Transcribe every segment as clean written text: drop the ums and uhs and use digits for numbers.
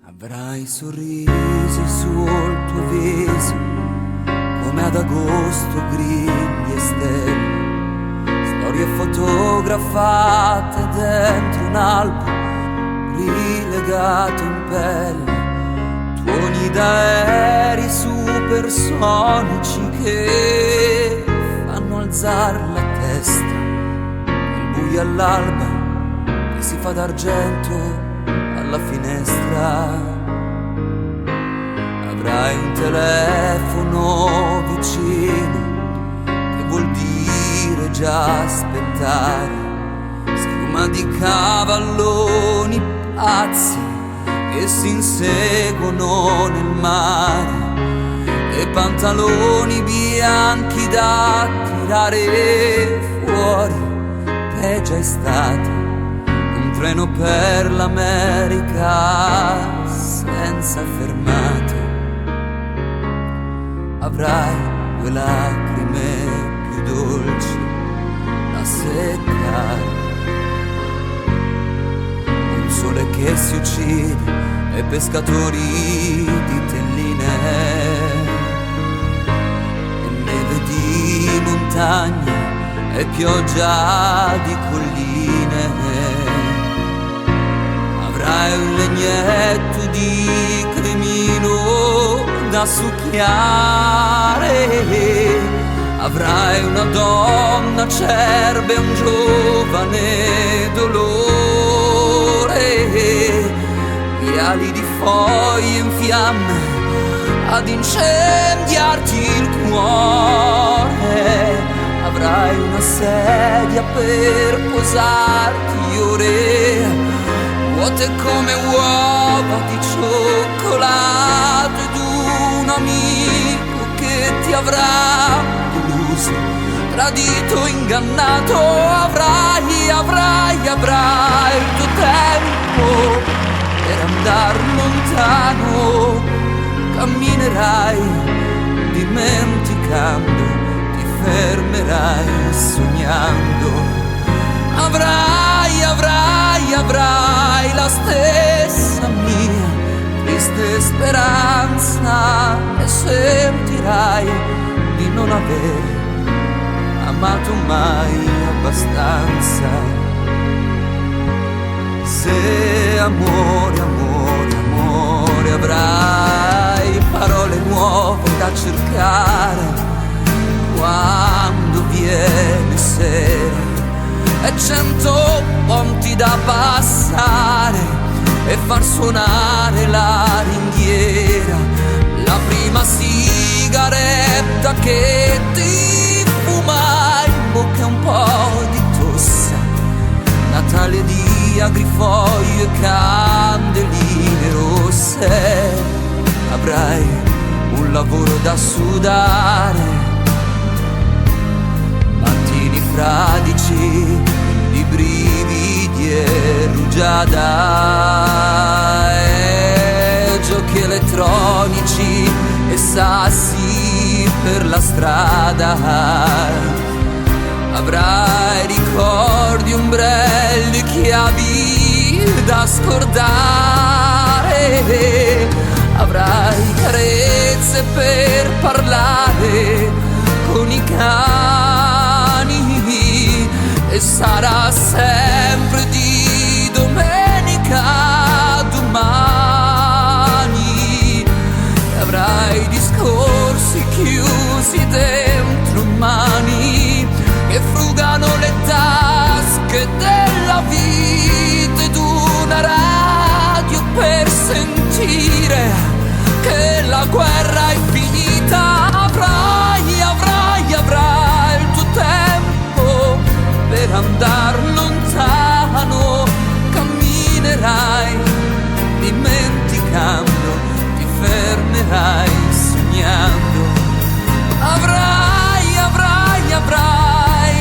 Avrai sorrisi sul tuo viso, come ad agosto grilli e stelle, storie fotografate dentro un album rilegato in pelle, tuoni d'aerei supersonici che fanno alzare la testa, il buio all'alba che si fa d'argento alla finestra. Avrai un telefono vicino, che vuol dire già aspettare, schiuma di cavalloni pazzi che si inseguono nel mare, e pantaloni bianchi da tirare fuori, è già estate, un treno per l'America senza fermate. Avrai due lacrime più dolci da seccare, un sole che si uccide e pescatori di telline, e neve di montagna e pioggia di colline. Avrai un legnetto di cremino da succhiare, avrai una donna acerba e un giovane dolore, viali di foglie in fiamme ad incendiarti il cuore. Avrai una sedia per posarti ore, vuote come uova di cioccolato, ed un amico che ti avrà deluso, tradito, ingannato. Avrai il tuo tempo per andar lontano, camminerai dimenticando, ti fermerai sognando. Avrai la stessa mia triste speranza, e sentirai di non avere amato mai abbastanza. Se amore, amore, amore avrai, parole nuove da cercare quando viene sera, e 100 ponti da passare e far suonare la ringhiera, la prima sigaretta che ti fuma in bocca, un po' di tossa, Natale di agrifoglio e candeline rosse. Avrai un lavoro da sudare, mattini fradici di brividi e rugiada, e giochi elettronici e sassi per la strada. Avrai ricordi, ombrelli, chiavi da scordare, avrai carezze per parlare con i cani, e sarà sempre di domenica domani. Avrai discorsi chiusi dentro mani che frugano le tasche della vita, ed una radio per sentire che la guerra è finita. Avrai il tuo tempo per andar lontano, camminerai dimenticando, ti fermerai sognando. Avrai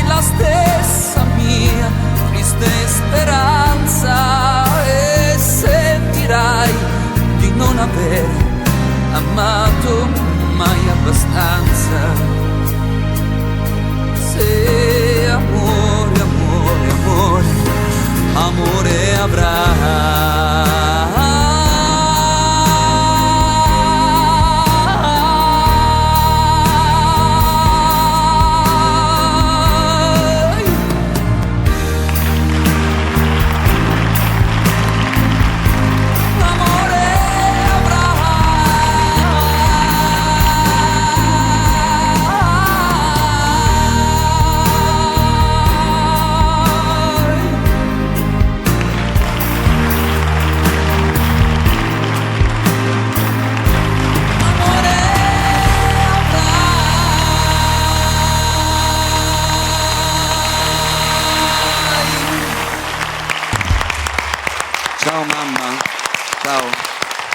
la stessa mia triste speranza, e sentirai di non aver amato mai abbastanza. Se amore, amore, amore, amore avrai,